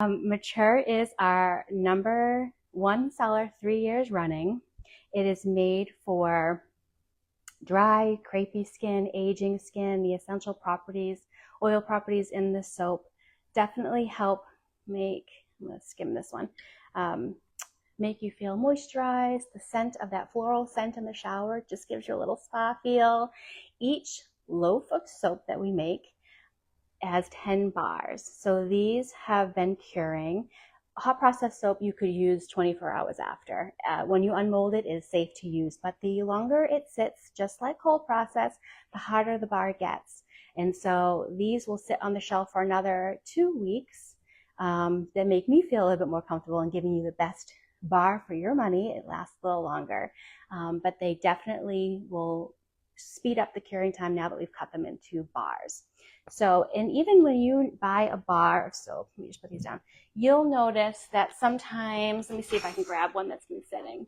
Mature is our #1 seller 3 years running. It is made for dry, crepey skin, aging skin. The essential properties, oil properties in the soap definitely help make, I'm going to skim this one, make you feel moisturized. The scent of that floral scent in the shower just gives you a little spa feel. Each loaf of soap that we make has 10 bars. So these have been curing. Hot process soap you could use 24 hours after. When you unmold it, it is safe to use, but the longer it sits, just like cold process, the harder the bar gets. And so these will sit on the shelf for another 2 weeks. That make me feel a little bit more comfortable in giving you the best bar for your money. It lasts a little longer, but they definitely will speed up the curing time now that we've cut them into bars. So, and even when you buy a bar of soap, let me just put these down, you'll notice that sometimes, let me see if I can grab one that's been sitting,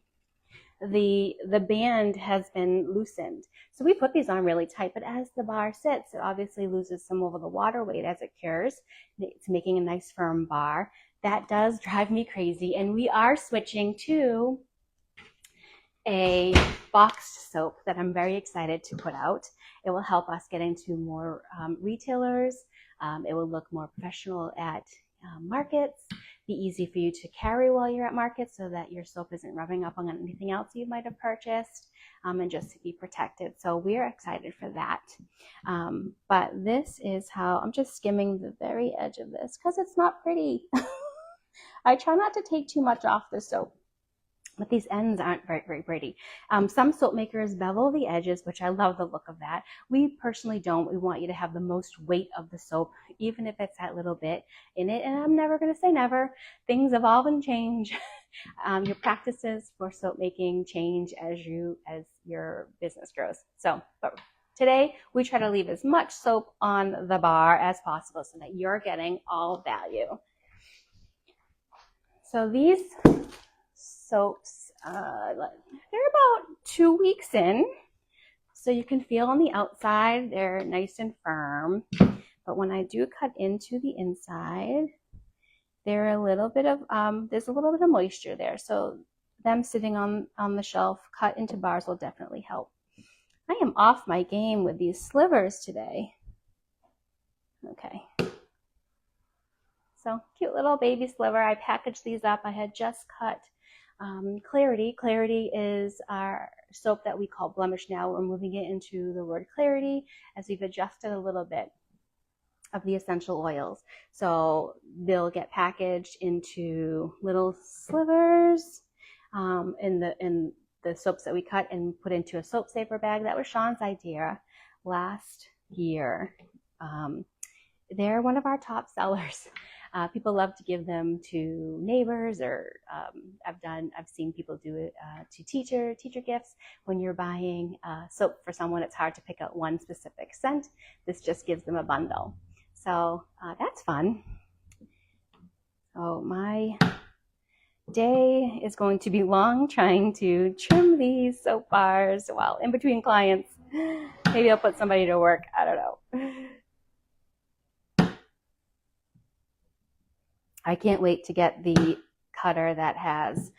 the band has been loosened. So we put these on really tight, but as the bar sits, it obviously loses some of the water weight as it cures. It's making a nice firm bar. That does drive me crazy, and we are switching to a boxed soap that I'm very excited to put out. It will help us get into more retailers. It will look more professional at markets, be easy for you to carry while you're at markets so that your soap isn't rubbing up on anything else you might have purchased, and just to be protected. So we're excited for that. But this is how, I'm just skimming the very edge of this because it's not pretty. I try not to take too much off the soap, but these ends aren't very, very pretty. Some soap makers bevel the edges, which I love the look of that. We personally don't. We want you to have the most weight of the soap, even if it's that little bit in it. And I'm never going to say never. Things evolve and change. Your practices for soap making change as your business grows. So, but today we try to leave as much soap on the bar as possible so that you're getting all value. So these soaps, they're about 2 weeks in, so you can feel on the outside they're nice and firm, but when I do cut into the inside, there's a little bit of moisture there, so them sitting on the shelf cut into bars will definitely help. I am off my game with these slivers today. Okay. So cute little baby sliver. I packaged these up. I had just cut Clarity. Clarity is our soap that we call Blemish now. We're moving it into the word Clarity as we've adjusted a little bit of the essential oils. So they'll get packaged into little slivers in the soaps that we cut and put into a soap saver bag. That was Sean's idea last year. They're one of our top sellers. People love to give them to neighbors, or I've seen people do it to teacher gifts. When you're buying soap for someone, it's hard to pick out one specific scent. This just gives them a bundle. So that's fun. So my day is going to be long trying to trim these soap bars while in between clients. Maybe I'll put somebody to work. I don't know. I can't wait to get the cutter that has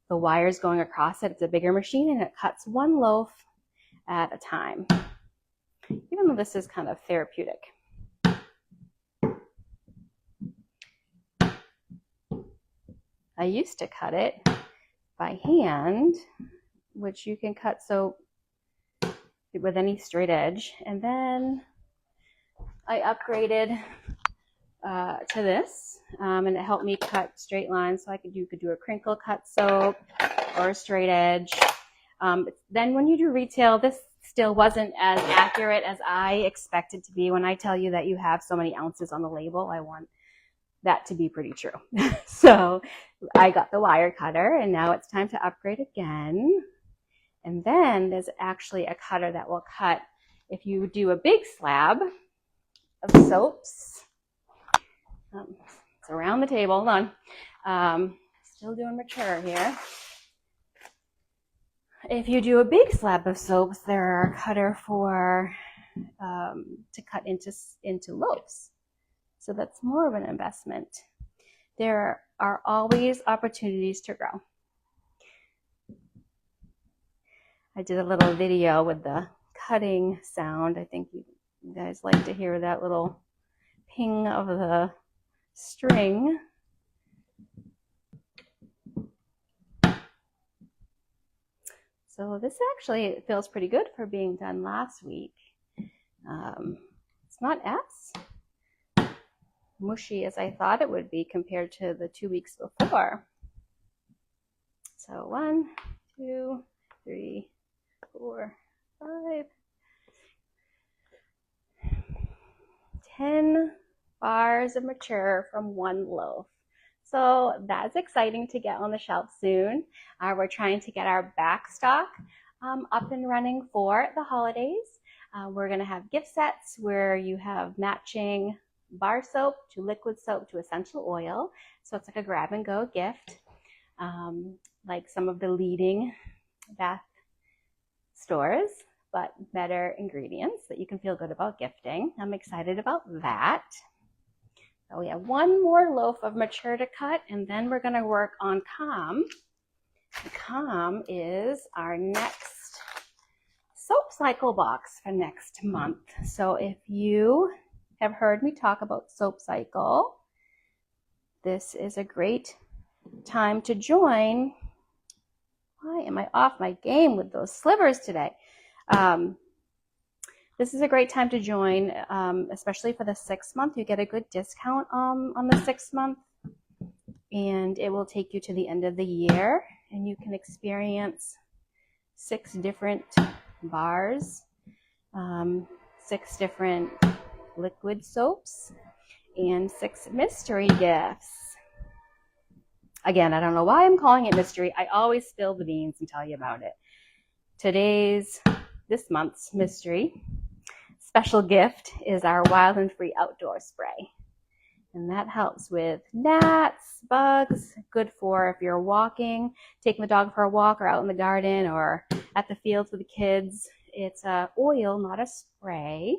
the wires going across it. It's a bigger machine and it cuts one loaf at a time, even though this is kind of therapeutic. I used to cut it by hand, which you can cut soap with any straight edge, and then I upgraded to this, and it helped me cut straight lines. So you could do a crinkle cut soap or a straight edge. Then when you do retail, this still wasn't as accurate as I expected to be. When I tell you that you have so many ounces on the label, I want that to be pretty true. So I got the wire cutter, and now it's time to upgrade again. And then there's actually a cutter that will cut if you do a big slab of soaps. It's around the table. Hold on. Still doing mature here. If you do a big slab of soaps, there are a cutter for to cut into loaves. So that's more of an investment. There are always opportunities to grow. I did a little video with the cutting sound. I think you guys like to hear that little ping of the string. So this actually feels pretty good for being done last week. It's not as mushy as I thought it would be compared to the 2 weeks before. So 1, 2, 3, 4, 5, 10 bars of mature from one loaf. So that's exciting to get on the shelf soon. We're trying to get our back stock up and running for the holidays. We're going to have gift sets where you have matching bar soap to liquid soap to essential oil. So it's like a grab and go gift, like some of the leading bath stores, but better ingredients that you can feel good about gifting. I'm excited about that. So we have one more loaf of mature to cut, and then we're going to work on calm. Calm is our next SoapCycle box for next month. So if you have heard me talk about SoapCycle, this is a great time to join. Why am I off my game with those slivers today? This is a great time to join, especially for the 6 month. You get a good discount on the 6 month, and it will take you to the end of the year, and you can experience 6 different bars, 6 different liquid soaps, and 6 mystery gifts. Again, I don't know why I'm calling it mystery. I always spill the beans and tell you about it. This month's mystery special gift is our Wild and Free outdoor spray. And that helps with gnats, bugs, good for if you're walking, taking the dog for a walk or out in the garden or at the fields with the kids. It's a oil, not a spray.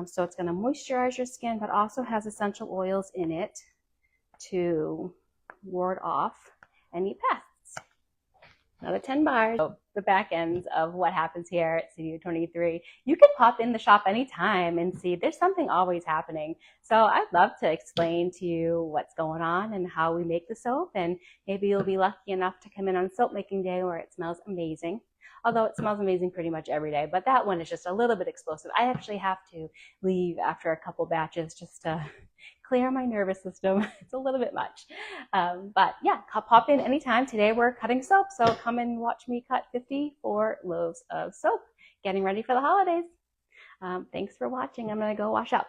So it's going to moisturize your skin, but also has essential oils in it to ward off any pests. Another 10 bars. So the back ends of what happens here at Studio 23. You can pop in the shop anytime and see there's something always happening. So I'd love to explain to you what's going on and how we make the soap, and maybe you'll be lucky enough to come in on soap making day where it smells amazing. Although it smells amazing pretty much every day, but that one is just a little bit explosive. I actually have to leave after a couple batches just to clear my nervous system. It's a little bit much. But yeah, pop in anytime. Today we're cutting soap, so come and watch me cut 54 loaves of soap, getting ready for the holidays. Thanks for watching. I'm going to go wash up.